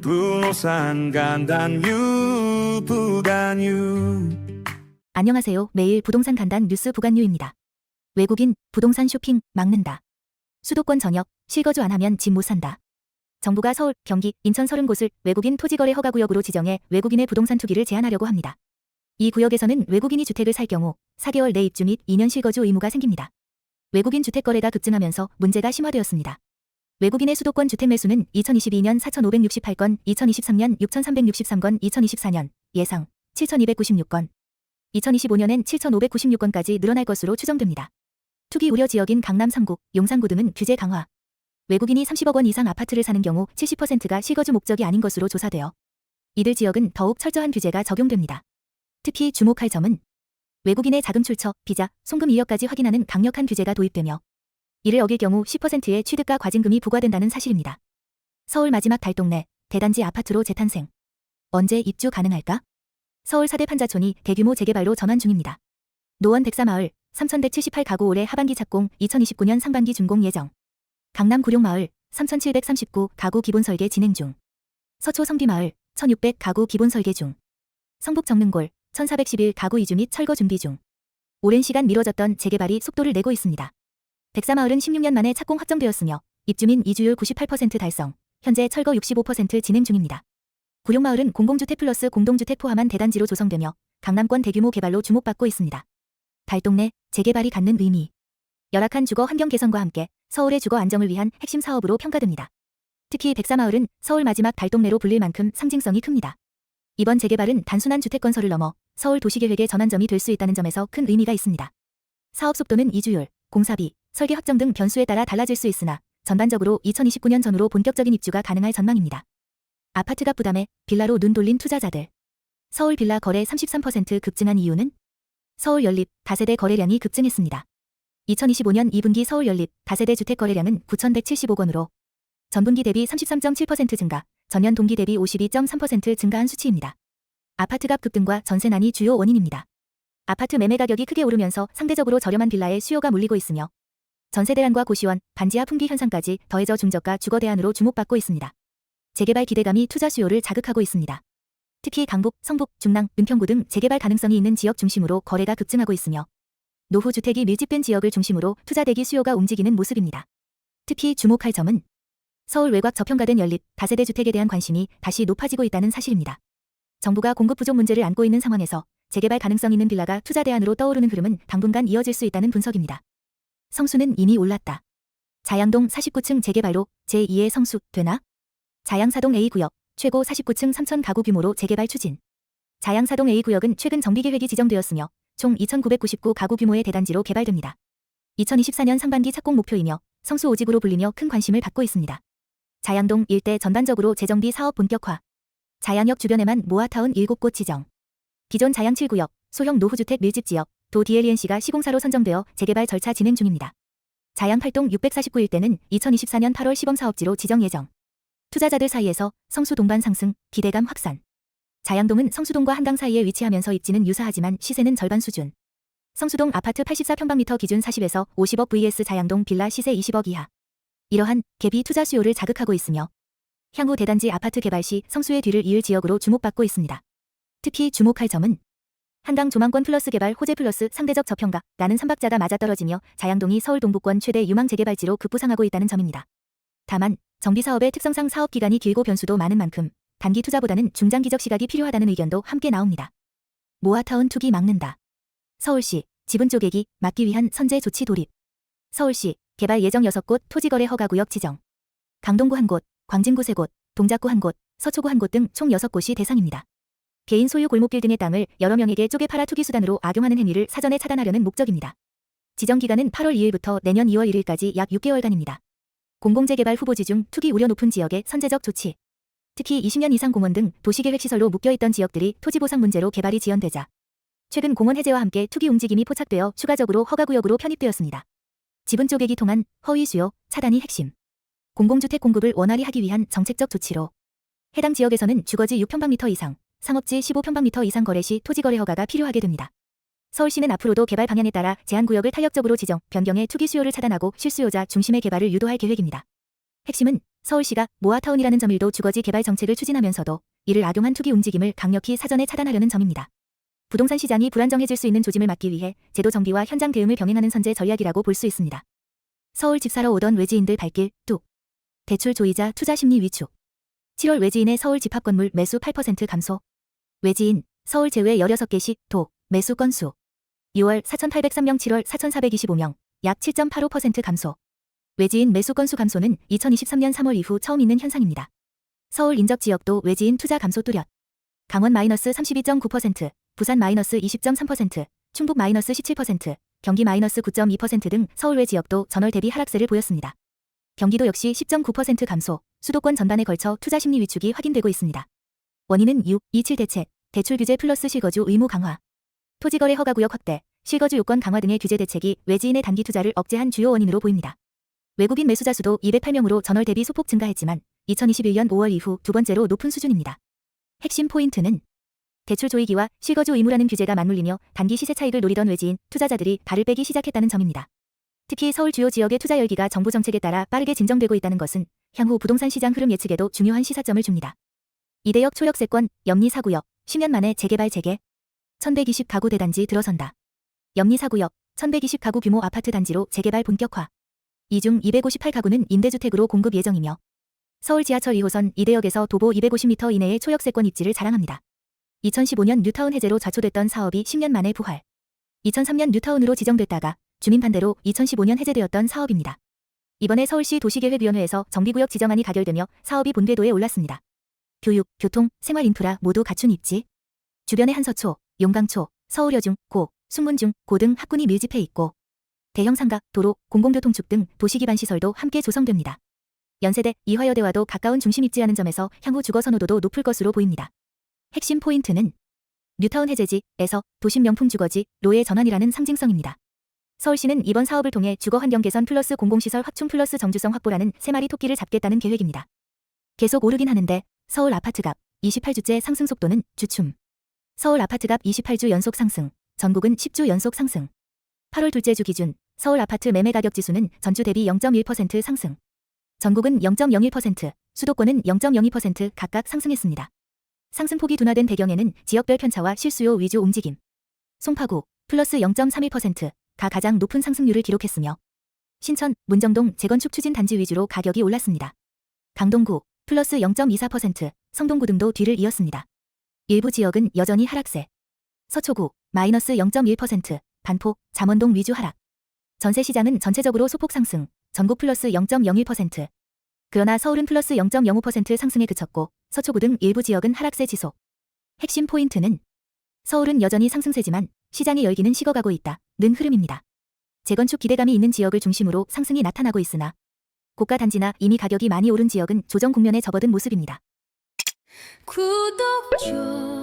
부동산 간단 부간유. 안녕하세요. 매일 부동산 간단 뉴스 부간유입니다. 외국인 부동산 쇼핑 막는다. 수도권 전역 실거주 안 하면 집 못 산다. 정부가 서울, 경기, 인천 30곳을 외국인 토지거래 허가구역으로 지정해 외국인의 부동산 투기를 제한하려고 합니다. 이 구역에서는 외국인이 주택을 살 경우 4개월 내 입주 및 2년 실거주 의무가 생깁니다. 외국인 주택 거래가 급증하면서 문제가 심화되었습니다. 외국인의 수도권 주택 매수는 2022년 4,568건, 2023년 6,363건, 2024년 예상 7,296건, 2025년엔 7,596건까지 늘어날 것으로 추정됩니다. 투기 우려 지역인 강남 3구, 용산구 등은 규제 강화. 외국인이 30억 원 이상 아파트를 사는 경우 70%가 실거주 목적이 아닌 것으로 조사되어 이들 지역은 더욱 철저한 규제가 적용됩니다. 특히 주목할 점은 외국인의 자금 출처, 비자, 송금 이력까지 확인하는 강력한 규제가 도입되며 이를 어길 경우 10%의 취득과 과징금이 부과된다는 사실입니다. 서울 마지막 달동네, 대단지 아파트로 재탄생. 언제 입주 가능할까? 서울 4대 판자촌이 대규모 재개발로 전환 중입니다. 노원 백사마을, 3,178가구 올해 하반기 착공, 2029년 상반기 준공 예정. 강남 구룡마을, 3,739가구 기본 설계 진행 중. 서초 성비마을, 1,600가구 기본 설계 중. 성북 정릉골, 1,411가구 이주 및 철거 준비 중. 오랜 시간 미뤄졌던 재개발이 속도를 내고 있습니다. 백사마을은 16년 만에 착공 확정되었으며 입주민 이주율 98% 달성, 현재 철거 65% 진행 중입니다. 구룡마을은 공공주택 플러스 공동주택 포함한 대단지로 조성되며 강남권 대규모 개발로 주목받고 있습니다. 달동네 재개발이 갖는 의미. 열악한 주거 환경 개선과 함께 서울의 주거 안정을 위한 핵심 사업으로 평가됩니다. 특히 백사마을은 서울 마지막 달동네로 불릴 만큼 상징성이 큽니다. 이번 재개발은 단순한 주택 건설을 넘어 서울 도시계획의 전환점이 될 수 있다는 점에서 큰 의미가 있습니다. 사업 속도는 이주율, 공사비, 설계 확정 등 변수에 따라 달라질 수 있으나 전반적으로 2029년 전후로 본격적인 입주가 가능할 전망입니다. 아파트값 부담에 빌라로 눈 돌린 투자자들. 서울 빌라 거래 33% 급증한 이유는 서울 연립 다세대 거래량이 급증했습니다. 2025년 2분기 서울 연립 다세대 주택 거래량은 9,175건으로 전분기 대비 33.7% 증가, 전년 동기 대비 52.3% 증가한 수치입니다. 아파트값 급등과 전세난이 주요 원인입니다. 아파트 매매 가격이 크게 오르면서 상대적으로 저렴한 빌라에 수요가 몰리고 있으며 전세 대란과 고시원, 반지하 풍기 현상까지 더해져 중저가 주거 대안으로 주목받고 있습니다. 재개발 기대감이 투자 수요를 자극하고 있습니다. 특히 강북, 성북, 중랑, 은평구 등 재개발 가능성이 있는 지역 중심으로 거래가 급증하고 있으며 노후 주택이 밀집된 지역을 중심으로 투자 대기 수요가 움직이는 모습입니다. 특히 주목할 점은 서울 외곽 저평가된 연립, 다세대 주택에 대한 관심이 다시 높아지고 있다는 사실입니다. 정부가 공급 부족 문제를 안고 있는 상황에서 재개발 가능성 있는 빌라가 투자 대안으로 떠오르는 흐름은 당분간 이어질 수 있다는 분석입니다. 성수는 이미 올랐다. 자양동 49층 재개발로 제2의 성수 되나? 자양사동 A구역, 최고 49층 3,000가구 규모로 재개발 추진. 자양사동 A구역은 최근 정비계획이 지정되었으며 총 2,999가구 규모의 대단지로 개발됩니다. 2024년 상반기 착공 목표이며 성수 오직으로 불리며 큰 관심을 받고 있습니다. 자양동 일대 전반적으로 재정비 사업 본격화. 자양역 주변에만 모아타운 7곳 지정. 기존 자양 7구역, 소형 노후주택 밀집지역, 도 DLENC가 시공사로 선정되어 재개발 절차 진행 중입니다. 자양 8동 649일대는 2024년 8월 시범사업지로 지정 예정. 투자자들 사이에서 성수 동반 상승, 기대감 확산. 자양동은 성수동과 한강 사이에 위치하면서 입지는 유사하지만 시세는 절반 수준. 성수동 아파트 84평방미터 기준 40에서 50억 vs 자양동 빌라 시세 20억 이하. 이러한 갭이 투자 수요를 자극하고 있으며 향후 대단지 아파트 개발 시 성수의 뒤를 이을 지역으로 주목받고 있습니다. 특히 주목할 점은 한강 조망권 플러스 개발 호재 플러스 상대적 저평가 라는 삼박자가 맞아떨어지며 자양동이 서울 동부권 최대 유망 재개발지로 급부상하고 있다는 점입니다. 다만 정비사업의 특성상 사업 기간이 길고 변수도 많은 만큼 단기 투자보다는 중장기적 시각이 필요하다는 의견도 함께 나옵니다. 모아타운 투기 막는다. 서울시 지분 쪼개기 막기 위한 선제 조치 돌입. 서울시 개발 예정 6곳 토지거래 허가구역 지정. 강동구 1곳, 광진구 3곳, 동작구 1곳, 서초구 1곳 등 총 6곳이 대상입니다. 개인 소유 골목길 등의 땅을 여러 명에게 쪼개 팔아 투기 수단으로 악용하는 행위를 사전에 차단하려는 목적입니다. 지정 기간은 8월 2일부터 내년 2월 1일까지 약 6개월간입니다. 공공재개발 후보지 중 투기 우려 높은 지역의 선제적 조치. 특히 20년 이상 공원 등 도시계획시설로 묶여있던 지역들이 토지보상 문제로 개발이 지연되자 최근 공원 해제와 함께 투기 움직임이 포착되어 추가적으로 허가구역으로 편입되었습니다. 지분 쪼개기 통한 허위 수요 차단이 핵심. 공공주택 공급을 원활히 하기 위한 정책적 조치로 해당 지역에서는 주거지 6평방미터 이상, 상업지 15평방미터 이상 거래 시 토지거래 허가가 필요하게 됩니다. 서울시는 앞으로도 개발 방향에 따라 제한구역을 탄력적으로 지정, 변경해 투기 수요를 차단하고 실수요자 중심의 개발을 유도할 계획입니다. 핵심은 서울시가 모아타운이라는 점일도 주거지 개발 정책을 추진하면서도 이를 악용한 투기 움직임을 강력히 사전에 차단하려는 점입니다. 부동산 시장이 불안정해질 수 있는 조짐을 막기 위해 제도 정비와 현장 대응을 병행하는 선제 전략이라고 볼 수 있습니다. 서울 집 사러 오던 외지인들 발길 뚝. 대출 조이자 투자 심리 위축. 7월 외지인의 서울 집합 건물 매수 8% 감소. 외지인 서울 제외 16개시 도 매수 건수 6월 4,803명 7월 4,425명 약 7.85% 감소. 외지인 매수 건수 감소는 2023년 3월 이후 처음 있는 현상입니다. 서울 인접 지역도 외지인 투자 감소 뚜렷. 강원 마이너스 32.9%, 부산 마이너스 20.3%, 충북 마이너스 17%, 경기 마이너스 9.2% 등 서울 외 지역도 전월 대비 하락세를 보였습니다. 경기도 역시 10.9% 감소, 수도권 전반에 걸쳐 투자 심리 위축이 확인되고 있습니다. 원인은 6.27 대책, 대출 규제 플러스 실거주 의무 강화, 토지거래 허가구역 확대, 실거주 요건 강화 등의 규제 대책이 외지인의 단기 투자를 억제한 주요 원인으로 보입니다. 외국인 매수자 수도 208명으로 전월 대비 소폭 증가했지만 2021년 5월 이후 두 번째로 높은 수준입니다. 핵심 포인트는 대출 조이기와 실거주 의무라는 규제가 맞물리며 단기 시세 차익을 노리던 외지인 투자자들이 발을 빼기 시작했다는 점입니다. 특히 서울 주요 지역의 투자 열기가 정부 정책에 따라 빠르게 진정되고 있다는 것은 향후 부동산 시장 흐름 예측에도 중요한 시사점을 줍니다. 이대역 초역세권, 염리 4구역, 10년 만에 재개발 재개. 1120 가구 대단지 들어선다. 염리 4구역, 1120 가구 규모 아파트 단지로 재개발 본격화. 이 중 258 가구는 임대주택으로 공급 예정이며 서울 지하철 2호선 이대역에서 도보 250m 이내의 초역세권 입지를 자랑합니다. 2015년 뉴타운 해제로 좌초됐던 사업이 10년 만에 부활. 2003년 뉴타운으로 지정됐다가 주민 반대로 2015년 해제되었던 사업입니다. 이번에 서울시 도시계획위원회에서 정비구역 지정안이 가결되며 사업이 본궤도에 올랐습니다. 교육, 교통, 생활인프라 모두 갖춘 입지. 주변에 한서초, 용강초, 서울여중, 고, 숙문중, 고 등 학군이 밀집해 있고 대형 상가, 도로, 공공교통축 등 도시기반 시설도 함께 조성됩니다. 연세대, 이화여대와도 가까운 중심 입지하는 점에서 향후 주거 선호도도 높을 것으로 보입니다. 핵심 포인트는 뉴타운 해제지에서 도심 명품 주거지로의 전환이라는 상징성입니다. 서울시는 이번 사업을 통해 주거 환경 개선 플러스 공공시설 확충 플러스 정주성 확보라는 세 마리 토끼를 잡겠다는 계획입니다. 계속 오르긴 하는데 서울 아파트값 28주째 상승 속도는 주춤. 서울 아파트값 28주 연속 상승, 전국은 10주 연속 상승. 8월 둘째 주 기준 서울 아파트 매매 가격 지수는 전주 대비 0.1% 상승. 전국은 0.01%, 수도권은 0.02% 각각 상승했습니다. 상승폭이 둔화된 배경에는 지역별 편차와 실수요 위주 움직임. 송파구 플러스 0.31%가 가장 높은 상승률을 기록했으며 신천, 문정동 재건축 추진 단지 위주로 가격이 올랐습니다. 강동구 플러스 0.24%, 성동구 등도 뒤를 이었습니다. 일부 지역은 여전히 하락세. 서초구 마이너스 0.1%, 반포, 잠원동 위주 하락. 전세시장은 전체적으로 소폭 상승, 전국 플러스 0.01%. 그러나 서울은 플러스 0.05% 상승에 그쳤고 서초구 등 일부 지역은 하락세 지속. 핵심 포인트는 서울은 여전히 상승세지만 시장의 열기는 식어가고 있다는 흐름입니다. 재건축 기대감이 있는 지역을 중심으로 상승이 나타나고 있으나 고가 단지나 이미 가격이 많이 오른 지역은 조정 국면에 접어든 모습입니다. 구독 좀